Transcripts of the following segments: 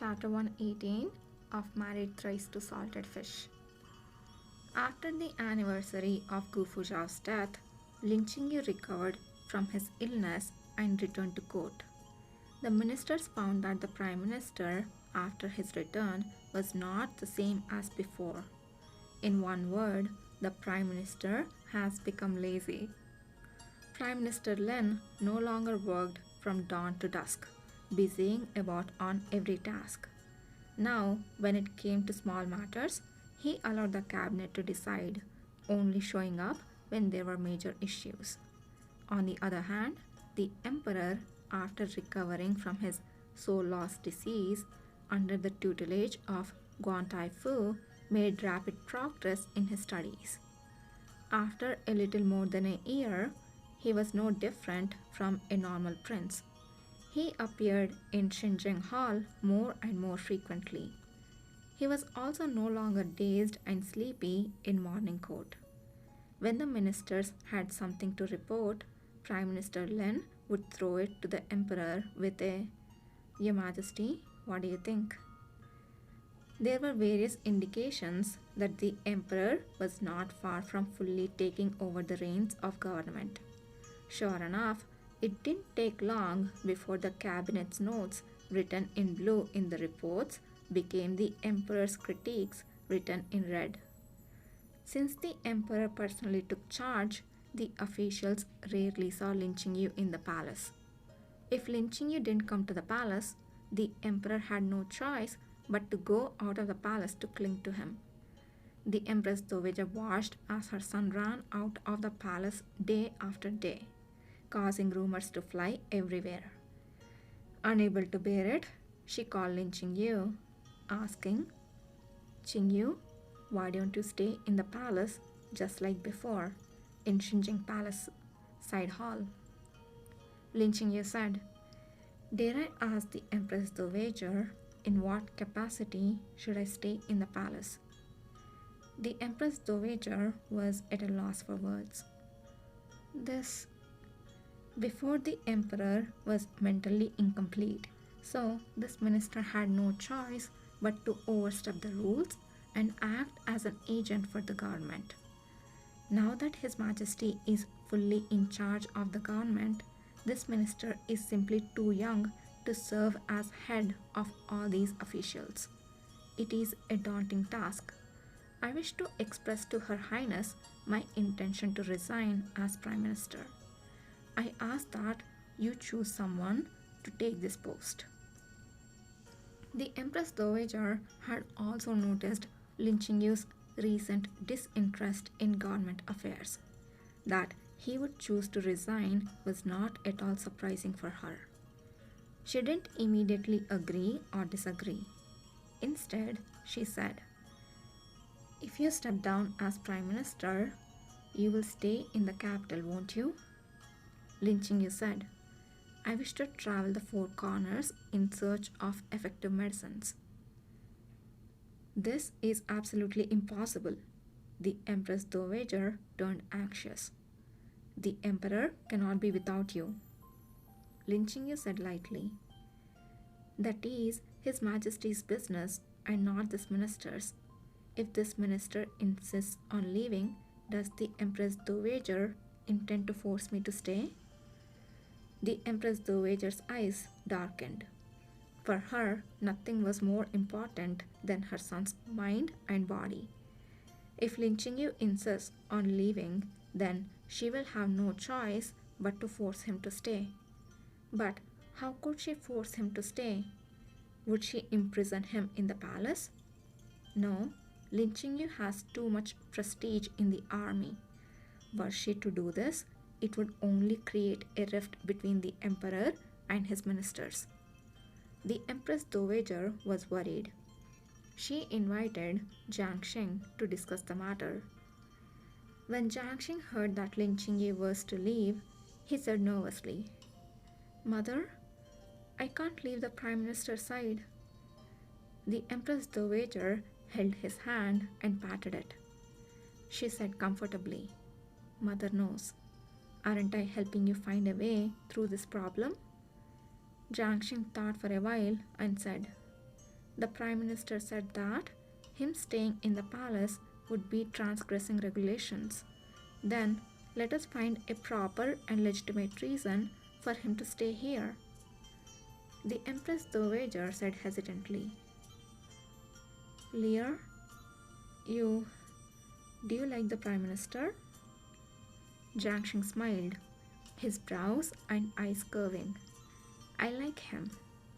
Chapter 118 of Married Thrice to Salted Fish. After the anniversary of Gu Fujiao's death, Lin Qingyu recovered from his illness and returned to court. The ministers found that the Prime Minister, after his return, was not the same as before. In one word, the Prime Minister has become lazy. Prime Minister Lin no longer worked from dawn to dusk, busying about on every task. Now, when it came to small matters, he allowed the cabinet to decide, only showing up when there were major issues. On the other hand, the emperor, after recovering from his so-lost disease under the tutelage of Guan Taifu, made rapid progress in his studies. After a little more than a year, he was no different from a normal prince. He appeared in Xinjiang Hall more and more frequently. He was also no longer dazed and sleepy in morning court. When the ministers had something to report, Prime Minister Lin would throw it to the emperor with a, "Your Majesty, what do you think?" There were various indications that the emperor was not far from fully taking over the reins of government. Sure enough, it didn't take long before the cabinet's notes, written in blue in the reports, became the emperor's critiques, written in red. Since the emperor personally took charge, the officials rarely saw Lin Qingyu in the palace. If Lin Qingyu didn't come to the palace, the emperor had no choice but to go out of the palace to cling to him. The Empress Dowager watched as her son ran out of the palace day after day, causing rumors to fly everywhere. Unable to bear it, she called Lin Qingyu, asking, "Qingyu, why don't you stay in the palace just like before, in Xinjiang Palace side hall?" Lin Qingyu said, "Dare I ask the Empress Dowager, in what capacity should I stay in the palace?" The Empress Dowager was at a loss for words. Before the emperor was mentally incomplete, so this minister had no choice but to overstep the rules and act as an agent for the government. Now that His Majesty is fully in charge of the government, this minister is simply too young to serve as head of all these officials. It is a daunting task. I wish to express to Her Highness my intention to resign as Prime Minister. I ask that you choose someone to take this post. The Empress Dowager had also noticed Lin Qingyu's recent disinterest in government affairs. That he would choose to resign was not at all surprising for her. She didn't immediately agree or disagree. Instead, she said, "If you step down as Prime Minister, you will stay in the capital, won't you?" Lin Qingyu said, "I wish to travel the four corners in search of effective medicines." "This is absolutely impossible." The Empress Dowager turned anxious. "The emperor cannot be without you." Lin Qingyu said lightly, "That is His Majesty's business and not this minister's. If this minister insists on leaving, does the Empress Dowager intend to force me to stay?" The Empress Dowager's eyes darkened. For her, nothing was more important than her son's mind and body. If Lin Qingyu insists on leaving, then she will have no choice but to force him to stay. But how could she force him to stay? Would she imprison him in the palace? No, Lin Qingyu has too much prestige in the army. Were she to do this, it would only create a rift between the emperor and his ministers. The Empress Dowager was worried. She invited Jiang Xing to discuss the matter. When Jiang Xing heard that Lin Qingyu was to leave, he said nervously, "Mother, I can't leave the Prime Minister's side." The Empress Dowager held his hand and patted it. She said comfortably, "Mother knows. Aren't I helping you find a way through this problem?" Jiang Xing thought for a while and said, The Prime Minister said that him staying in the palace would be transgressing regulations. Then let us find a proper and legitimate reason for him to stay here. The Empress Dowager said hesitantly, Lear, you do you like the Prime Minister? Jiang Shing smiled, his brows and eyes curving. I like him.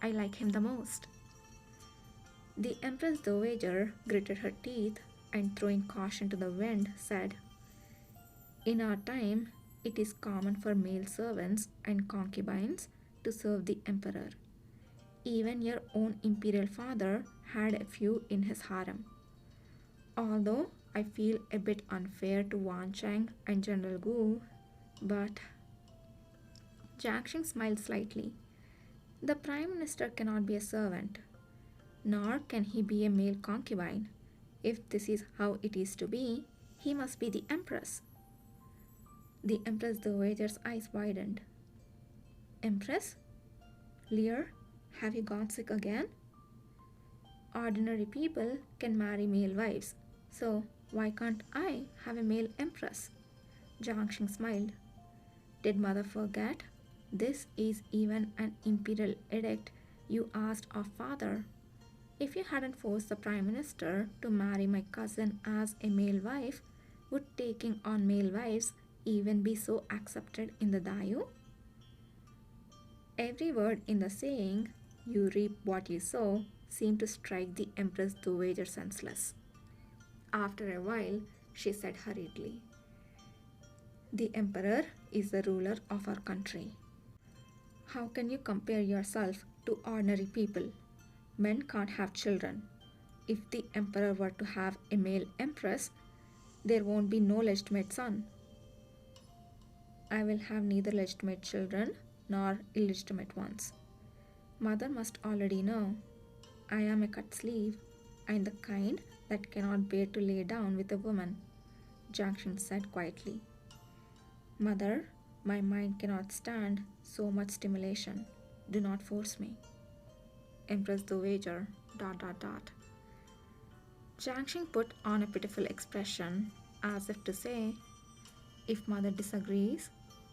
I like him the most. The Empress Dowager gritted her teeth and, throwing caution to the wind, said, In our time, it is common for male servants and concubines to serve the emperor. Even your own imperial father had a few in his harem. Although I feel a bit unfair to Wan Cheng and General Gu, but Jiang Shing smiled slightly. The Prime Minister cannot be a servant, nor can he be a male concubine. If this is how it is to be, he must be the Empress. The Empress Dowager's eyes widened. Empress? Lear, have you got sick again? Ordinary people can marry male wives, so why can't I have a male empress? Jiang Shing smiled. Did mother forget? This is even an imperial edict you asked of father. If you hadn't forced the Prime Minister to marry my cousin as a male wife, would taking on male wives even be so accepted in the Dayu? Every word in the saying, you reap what you sow, seemed to strike the Empress Dowager senseless. After a while, she said hurriedly, The Emperor is the ruler of our country. How can you compare yourself to ordinary people? Men can't have children. If the Emperor were to have a male empress, there won't be no legitimate son. I will have neither legitimate children nor illegitimate ones. Mother must already know I am a cut sleeve and the kind that cannot bear to lay down with a woman, Jiang Shing said quietly. Mother, my mind cannot stand so much stimulation. Do not force me. Empress Dowager, ... Jiang Shing put on a pitiful expression as if to say, If mother disagrees,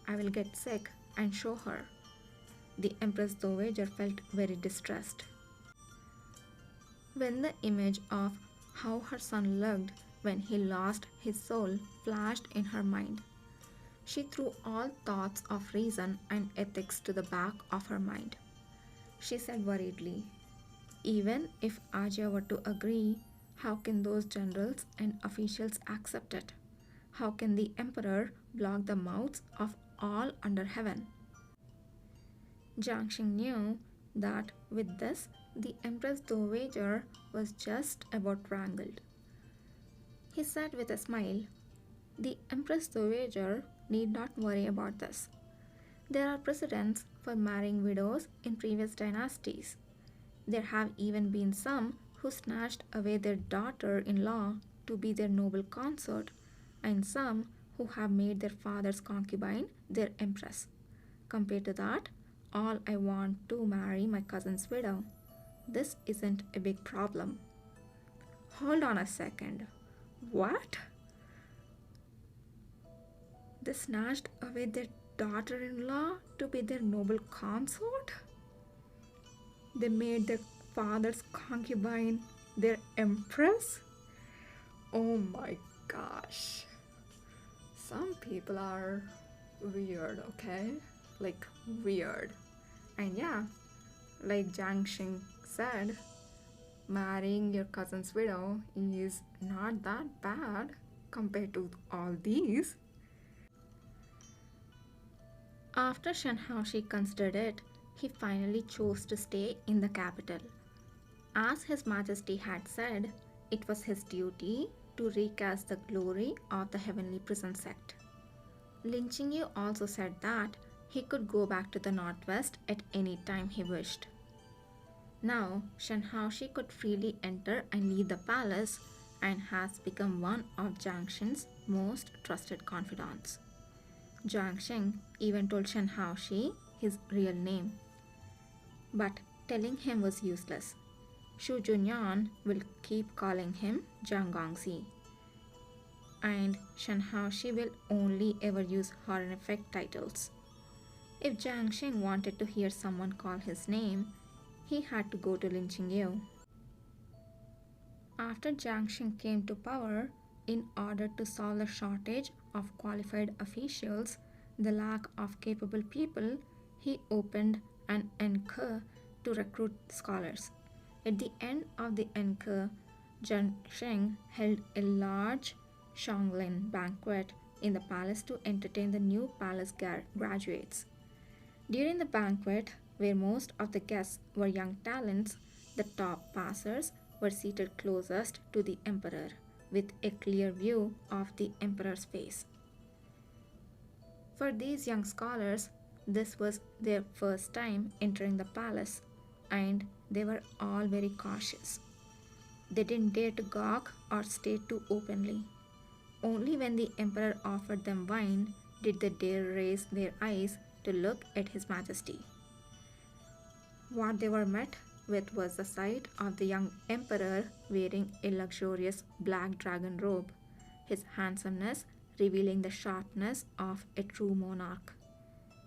I will get sick and show her. The Empress Dowager felt very distressed. When the image of how her son looked when he lost his soul flashed in her mind, she threw all thoughts of reason and ethics to the back of her mind. She said worriedly, Even if Ajia were to agree, how can those generals and officials accept it? How can the emperor block the mouths of all under heaven? Jiang Shing knew that with this, the Empress Dowager was just about wrangled. He said with a smile, The Empress Dowager need not worry about this. There are precedents for marrying widows in previous dynasties. There have even been some who snatched away their daughter-in-law to be their noble consort, and some who have made their father's concubine their empress. Compared to that, all I want to marry my cousin's widow. This isn't a big problem. Hold on a second. What? They snatched away their daughter-in-law to be their noble consort? They made their father's concubine their empress? Oh my gosh. Some people are weird, okay? Like weird. And yeah, like Jiang Shing said, marrying your cousin's widow is not that bad compared to all these. After Shen Haoshi considered it, he finally chose to stay in the capital. As His Majesty had said, it was his duty to recast the glory of the heavenly prison sect. Lin Qingyu also said that he could go back to the northwest at any time he wished. Now, Shen Haoshi could freely enter and leave the palace and has become one of Jiang Shing's most trusted confidants. Jiang Shing even told Shen Haoshi his real name. But telling him was useless. Shu Junyan will keep calling him Jiang Gongxi, and Shen Haoxi will only ever use honorific titles. If Jiang Xing wanted to hear someone call his name, he had to go to Lin Qingyu. After Jiang Xing came to power, in order to solve the shortage of qualified officials, the lack of capable people, he opened an Enke to recruit scholars. At the end of the Enke, Jiang Xing held a large Shanglin banquet in the palace to entertain the new palace graduates. During the banquet, where most of the guests were young talents, the top passers were seated closest to the emperor, with a clear view of the emperor's face. For these young scholars, this was their first time entering the palace, and they were all very cautious. They didn't dare to gawk or stare too openly. Only when the emperor offered them wine did they dare raise their eyes to look at His Majesty. What they were met with was the sight of the young emperor wearing a luxurious black dragon robe, his handsomeness revealing the sharpness of a true monarch.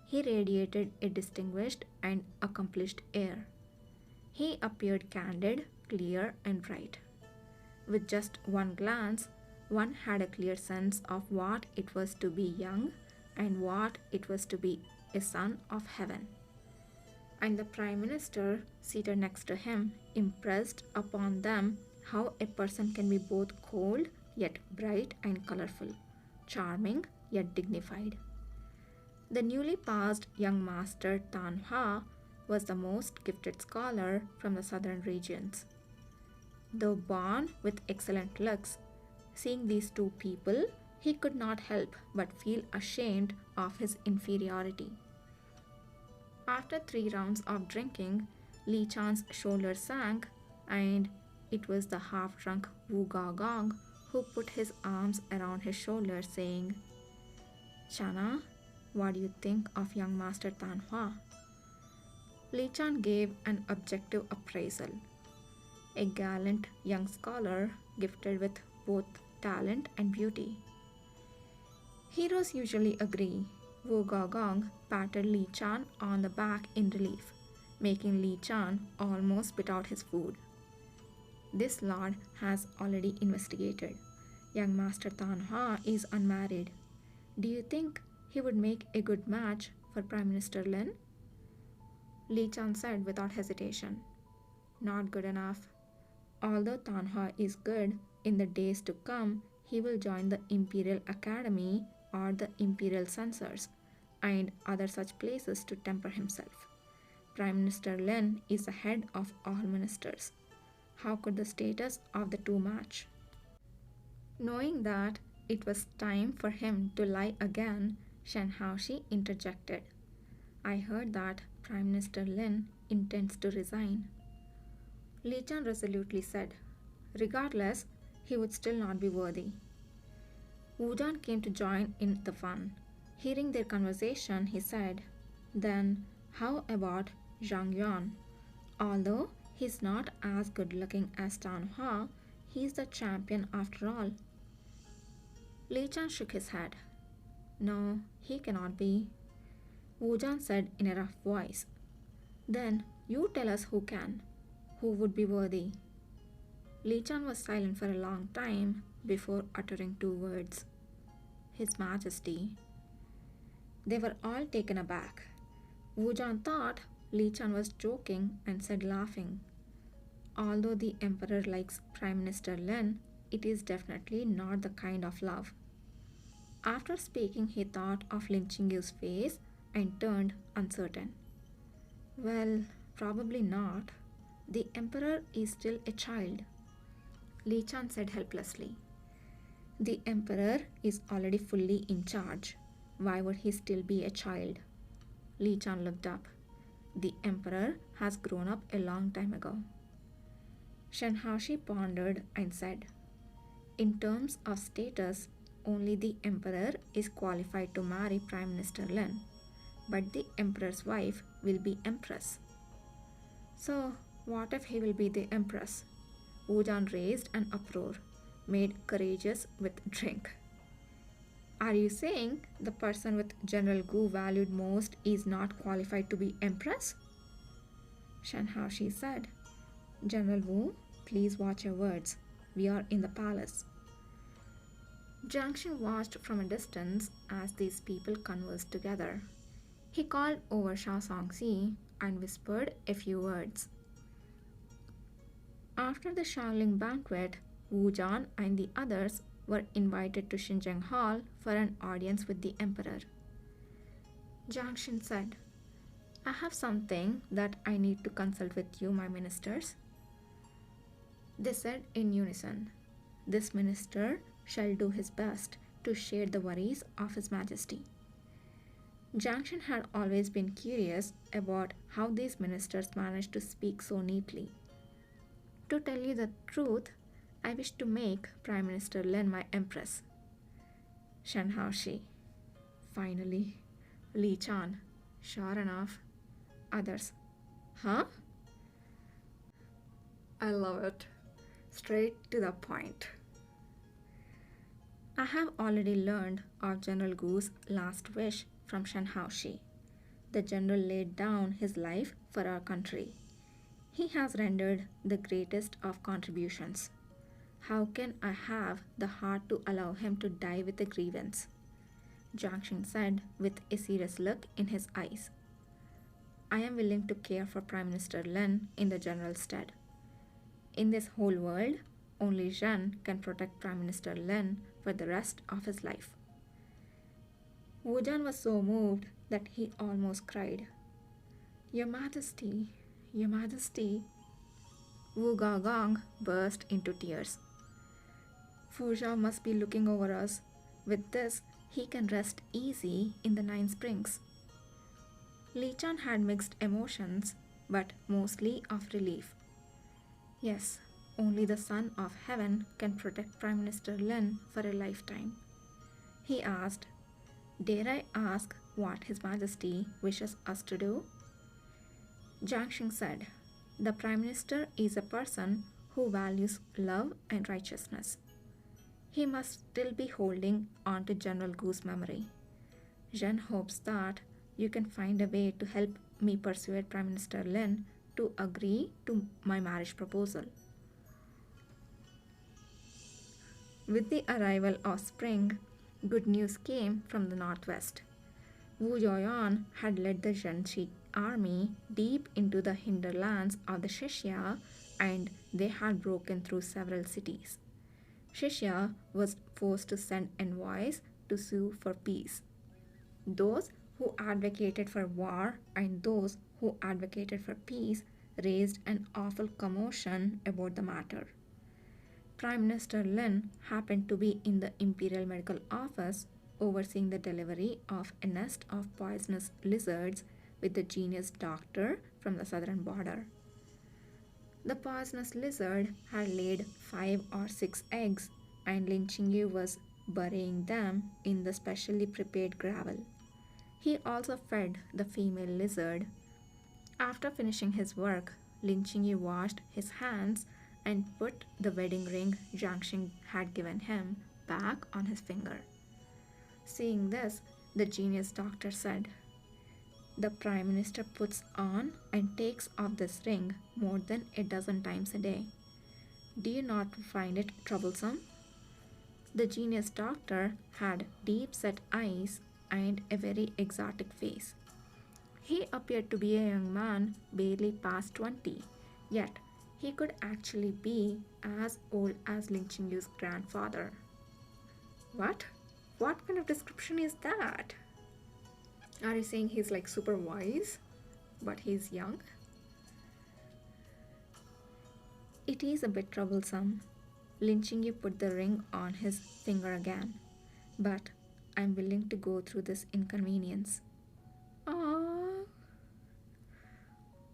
He radiated a distinguished and accomplished air. He appeared candid, clear, and bright. With just one glance, one had a clear sense of what it was to be young and what it was to be a son of heaven. And the Prime Minister, seated next to him, impressed upon them how a person can be both cold yet bright and colorful, charming yet dignified. The newly passed young master Tan Hua was the most gifted scholar from the southern regions. Though born with excellent looks, seeing these two people, he could not help but feel ashamed of his inferiority. After 3 rounds of drinking, Li Chan's shoulder sank, and it was the half-drunk Wu Gaogong who put his arms around his shoulders, saying, "Chana, what do you think of young Master Tan Hua?" Li Chan gave an objective appraisal. A gallant young scholar gifted with both talent and beauty. Heroes usually agree. Wu Gaogong patted Li Chan on the back in relief, making Li Chan almost spit out his food. "This lord has already investigated. Young Master Tan Hua is unmarried. Do you think he would make a good match for Prime Minister Lin?" Li Chan said without hesitation. "Not good enough. Although Tan Hua is good, in the days to come, he will join the Imperial Academy or the Imperial Censors and other such places to temper himself. Prime Minister Lin is the head of all ministers. How could the status of the two match?" Knowing that it was time for him to lie again, Shen Haoxi interjected. "I heard that Prime Minister Lin intends to resign." Li Chan resolutely said, "Regardless, he would still not be worthy." Wu Zhan came to join in the fun. Hearing their conversation, he said, "Then how about Zhang Yuan? Although he's not as good looking as Tan Hua, he's the champion after all." Li Chan shook his head. "No, he cannot be." Wu Zhan said in a rough voice. "Then you tell us who can. Who would be worthy?" Li Chan was silent for a long time before uttering 2 words. "His Majesty." They were all taken aback. Wu Zhan thought Li Chan was joking and said, laughing, "Although the emperor likes Prime Minister Lin, it is definitely not the kind of love." After speaking, he thought of Lin Qingyu's face and turned uncertain. "Well, probably not. The emperor is still a child." Li Chan said helplessly. "The emperor is already fully in charge. Why would he still be a child?" Li Chan looked up. "The emperor has grown up a long time ago." Shen Haoxi pondered and said, "In terms of status, only the emperor is qualified to marry Prime Minister Lin, but the emperor's wife will be empress." "So, What if he will be the empress? Wujan raised an uproar, made courageous with drink. Are you saying the person with General Gu valued most is not qualified to be empress? Shen Haoshi said. General Wu, please watch your words. We are in the palace. Jiang Xin watched from a distance as these people conversed together. He called over Shao Songxi and whispered a few words. After the Shaoling banquet, Wu Zhan and the others were invited to Xinjiang Hall for an audience with the emperor. Jiang Xin said, I have something that I need to consult with you, my ministers. They said in unison, This minister shall do his best to share the worries of His Majesty. Jiang Xin had always been curious about how these ministers managed to speak so neatly. To tell you the truth, I wish to make Prime Minister Lin my empress. Shen Haoshi. Finally. Li Chan. Sure enough. Others. Huh? I love it. Straight to the point. I have already learned of General Gu's last wish from Shen Haoshi. The general laid down his life for our country. He has rendered the greatest of contributions. How can I have the heart to allow him to die with a grievance? Jiang Xin said with a serious look in his eyes. I am willing to care for Prime Minister Lin in the general's stead. In this whole world, only Zhen can protect Prime Minister Lin for the rest of his life. Wu Zhan was so moved that he almost cried. Your Majesty, Your Majesty. Wu Gaogong burst into tears. Fu Zhao must be looking over us. With this, he can rest easy in the 9 springs. Li Chan had mixed emotions, but mostly of relief. Yes, only the Son of Heaven can protect Prime Minister Lin for a lifetime. He asked, Dare I ask what His Majesty wishes us to do? Jiang Xin said, The Prime Minister is a person who values love and righteousness. He must still be holding on to General Gu's memory. Zhen hopes that you can find a way to help me persuade Prime Minister Lin to agree to my marriage proposal. With the arrival of spring, good news came from the northwest. Wu Yoyan had led the Zhenxi army deep into the hinterlands of the Shishya, and they had broken through several cities. Shishya was forced to send envoys to sue for peace. Those who advocated for war and those who advocated for peace raised an awful commotion about the matter. Prime Minister Lin happened to be in the Imperial Medical Office overseeing the delivery of a nest of poisonous lizards with the genius doctor from the southern border. The poisonous lizard had laid 5 or 6 eggs, and Lin Qingyu was burying them in the specially prepared gravel. He also fed the female lizard. After finishing his work, Lin Qingyu washed his hands and put the wedding ring Jiang Xin had given him back on his finger. Seeing this, the genius doctor said, The Prime Minister puts on and takes off this ring more than a dozen times a day. Do you not find it troublesome? The genius doctor had deep-set eyes and a very exotic face. He appeared to be a young man barely past 20, yet he could actually be as old as Lin Qingyu's grandfather. What? What kind of description is that? Are you saying he's like super wise, but he's young? It is a bit troublesome. Lin Qingyu put the ring on his finger again, but I'm willing to go through this inconvenience. Aww.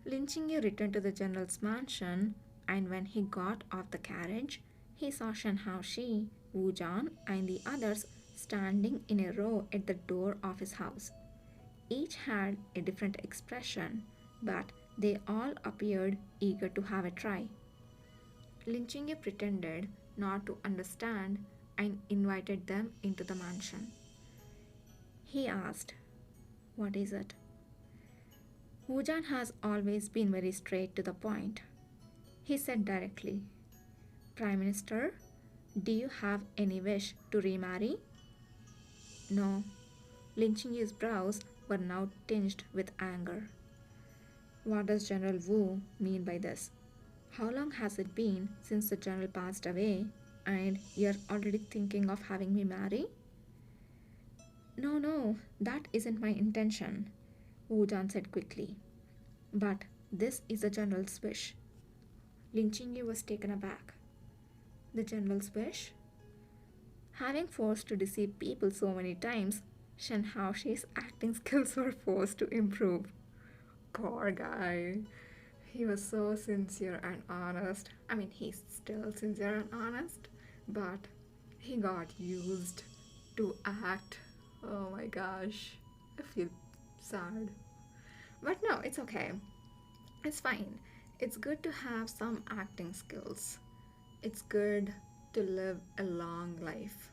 Lin Qingyu returned to the general's mansion, and when he got off the carriage, he saw Shen Haoshi, Wu Zhan, and the others standing in a row at the door of his house. Each had a different expression, but They all appeared eager to have a try. Lin Qingyu pretended not to understand and invited them into the mansion. He asked, "What is it?" Wujan has always been very straight to the point. He said directly, "Prime Minister, do you have any wish to remarry?" No. Lin Qingyu's brows were now tinged with anger. What does General Wu mean by this? How long has it been since the general passed away and you're already thinking of having me marry? No, no, that isn't my intention, Wu Jan said quickly. But this is the general's wish. Lin Qingyu was taken aback. The general's wish? Having forced to deceive people so many times, Shen Haoxi's acting skills were forced to improve. Poor guy. He was so sincere and honest. I mean, he's still sincere and honest, but he got used to act. Oh my gosh. I feel sad. But no, it's okay. It's fine. It's good to have some acting skills. It's good to live a long life.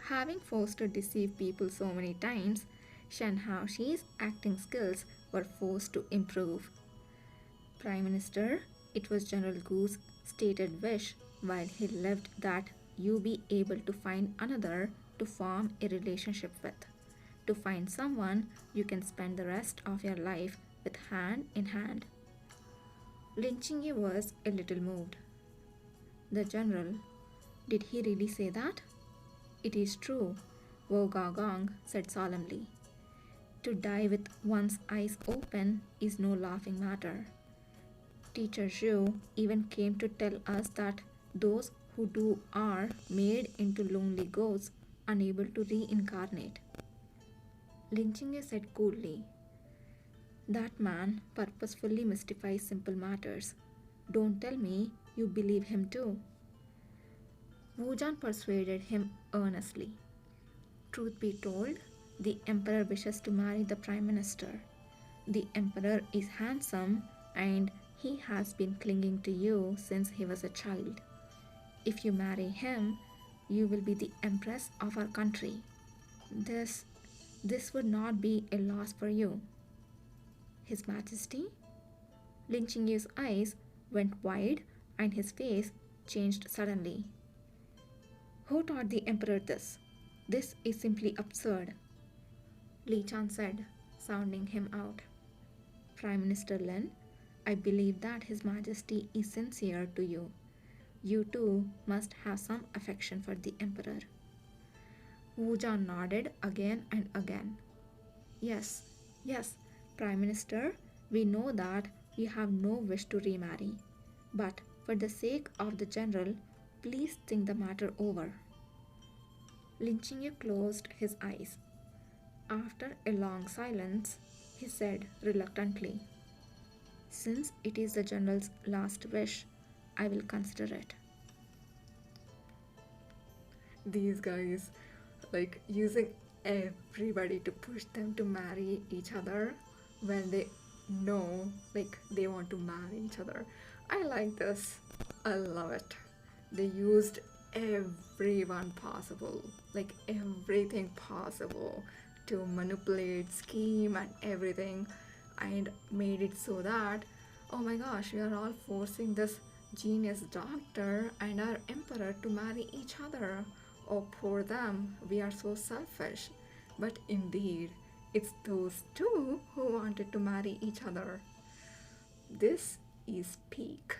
Having forced to deceive people so many times, Shen Haoxi's acting skills were forced to improve. Prime Minister, it was General Gu's stated wish while he lived that you be able to find another to form a relationship with, to find someone you can spend the rest of your life with hand in hand. Lin Qingyu was a little moved. The general, did he really say that? It is true, Wu Gaogong said solemnly. To die with one's eyes open is no laughing matter. Teacher Zhu even came to tell us that those who do are made into lonely ghosts, unable to reincarnate. Lin Qingyu said coolly, that man purposefully mystifies simple matters. Don't tell me you believe him too. Wu Jan persuaded him earnestly. Truth be told, the emperor wishes to marry the prime minister. The emperor is handsome and he has been clinging to you since he was a child. If you marry him, you will be the empress of our country. This would not be a loss for you. His Majesty? Lin Qingyu's eyes went wide and his face changed suddenly. Who taught the emperor this? This is simply absurd. Li Chan said, sounding him out. Prime Minister Lin, I believe that His Majesty is sincere to you. You too must have some affection for the emperor. Wu Jan nodded again and again. Yes, yes, Prime Minister, we know that you have no wish to remarry. But for the sake of the general, please think the matter over. Lin Qingyu closed his eyes. After a long silence, he said reluctantly, since it is the general's last wish, I will consider it. These guys, like using everybody to push them to marry each other when they know, like, they want to marry each other. I like this. I love it. They used everyone possible, like everything possible, to manipulate, scheme, and everything, and made it so that, oh my gosh, we are all forcing this genius doctor and our emperor to marry each other. Oh, poor them, we are so selfish. But indeed, it's those two who wanted to marry each other. This is peak.